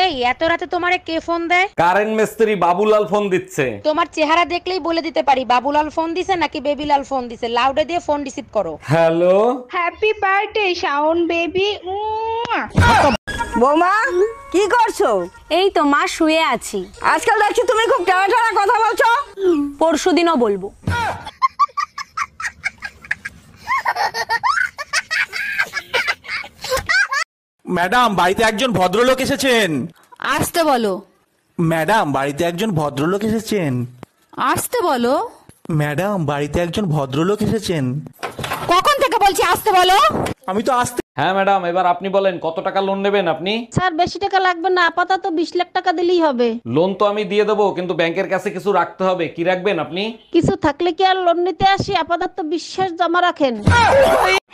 এই এত রাতে তোমারে কে ফোন দেয়? কারেন্ট মিস্ত্রি বাবুলাল ফোন দিচ্ছে। তোমার চেহারা দেখলেই বলে দিতে পারি বাবুলাল ফোন দিছে নাকি বেবিলাল ফোন দিছে। লাউডে দিয়ে ফোন রিসিভ করো। Hello, happy birthday Shaon baby. বৌমা কি করছো? এই তো মা শুয়ে আছি। আজকাল দেখছি তুমি খুব টানা টানা কথা বলছো। পরশুদিনও বলবো। ম্যাডাম, বাড়িতে একজন ভদ্রলোক এসেছেন। আসতে বলো। ম্যাডাম, বাড়িতে একজন ভদ্রলোক এসেছেন। আসতে বলো। ম্যাডাম, বাড়িতে একজন ভদ্রলোক এসেছেন। কখন থেকে বলছি আসতে বলো? আমি তো আসতে। হ্যাঁ ম্যাডাম, এবার আপনি বলেন কত টাকা লোন নেবেন আপনি? স্যার বেশি টাকা লাগবে না, আপাতত 20 লাখ টাকা দিলেই হবে। লোন তো আমি দিয়ে দেবো, কিন্তু ব্যাংকের কাছে কিছু রাখতে হবে। কি রাখবেন আপনি? কিছু থাকলে কি আর লোন নিতে আসি? আপাতত বিশ্বাস জমা রাখেন।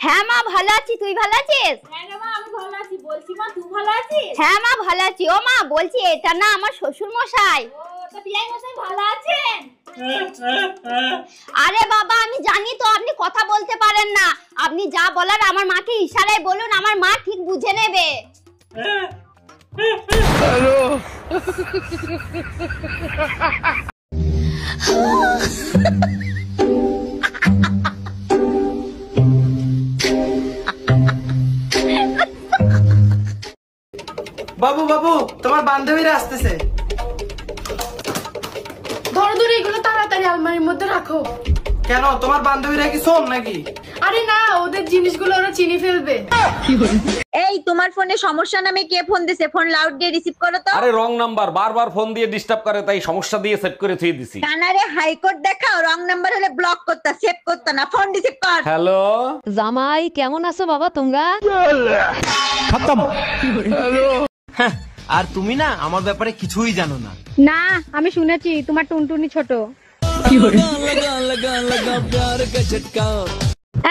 হ্যাঁ মা ভালো আছি, তুই ভালো আছিস? হ্যাঁ মা আমি ভালো আছি, বলছি মা তুই ভালো আছিস? হ্যাঁ মা ভালো আছি। ও মা বলছি এটা না আমার শ্বশুর মশাই। তো বিয়াই মশাই ভালো আছেন? আরে বাবা আমি জানি তো আপনি কথা বলতে পারেন না, আপনি যা বলার আমার মাকে ইশারায় বলুন, আমার মা ঠিক বুঝে নেবে। বাবু বাবু, তোমার বান্ধবীরা আসতেছে। ধরো ধরো এগুলো তাড়াতাড়ি আলমারির মধ্যে রাখো। কেন, তোমার বান্ধবীরা কি শোন নাকি? আরে না, ওদের জিনিসগুলো ওরা চিনি ফেলবে। এই তোমার ফোনে সমস্যা নামে কে ফোন দিছে? ফোন লাউড দিয়ে রিসিভ করো তো। আরে রং নাম্বার, বারবার ফোন দিয়ে ডিস্টার্ব করে, তাই সমস্যা দিয়ে সেট করে থুয়ে দিছি। কানারে হাইকোর্ট দেখাও, রং নাম্বার হলে ব্লক করতা, সেভ করতা না, ফোন রিসিভ কর। হ্যালো জামাই কেমন আছো বাবা তোমরা? আর তুমি না আমার ব্যাপারে কিছুই জানো না। না আমি শুনেছি তোমার টুনটুনি ছোট।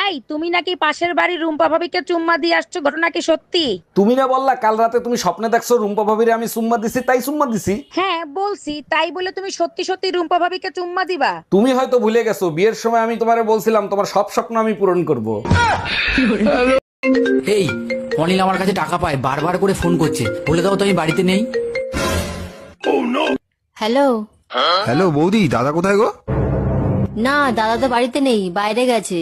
এই তুমি নাকি পাশের বাড়ির রুম্পা ভাবিকে চুম্মা দিয়ে আসছো, ঘটনা কি সত্যি? তুমি না বললা কাল রাতে তুমি স্বপ্নে দেখছো রুম্পা ভাবিরে আমি চুম্মা দিছি, তাই চুম্মা দিছি। হ্যাঁ বলছি, তাই বলে তুমি সত্যি সত্যি রুম্পা ভাবিকে চুম্মা দিবা? তুমি হয়তো ভুলে গেছো, বিয়ের সময় আমি তোমারে বলছিলাম তোমার সব স্বপ্ন আমি পূরণ করব। এই অনিল আমার কাছে টাকা পায়, বারবার করে ফোন করছে, বলে দাও তো আমি বাড়িতে নেই। হ্যালো। হ্যালো বৌদি, দাদা কোথায় গো? না দাদা তো বাড়িতে নেই, বাইরে গেছে।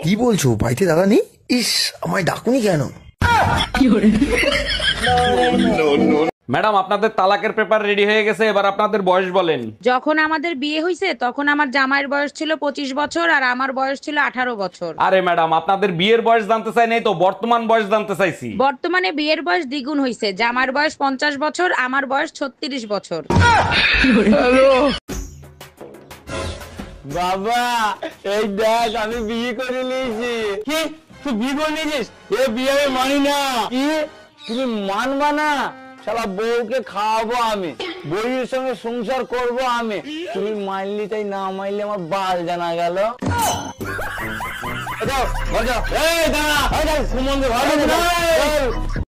কি বলছো, বাড়িতে দাদা নেই? ইস, আমায় ডাকুনি কেন? ম্যাডাম, আপনাদের তালাকের পেপার রেডি হয়ে গেছে, এবার আপনাদের বয়স বলেন। যখন আমাদের বিয়ে হয়েছে তখন আমার জামাইয়ের বয়স ছিল 25 বছর আর আমার বয়স ছিল 18 বছর। আরে ম্যাডাম, আপনাদের বিয়ের বয়স জানতে চাই নাই তো, বর্তমান বয়স জানতে চাইছি। বর্তমানে বিয়ের বয়স দ্বিগুণ হয়েছে, জামাইয়ের বয়স 50 বছর, আমার বয়স 36 বছর। বাবা এই দেখ আমি বিয়ে করে নিয়েছি। কি তুই বিয়ে করে নিয়েছিস? এ বিয়ে আমি মানি না। কি তুমি মানবা না? শালা বউকে খাওয়াবো আমি, বউয়ের সঙ্গে সংসার করব আমি। তুমি মানলি তাই, না মানলে আমার বাল জানা গেল। এই দাঁড়া, সুমন ভালো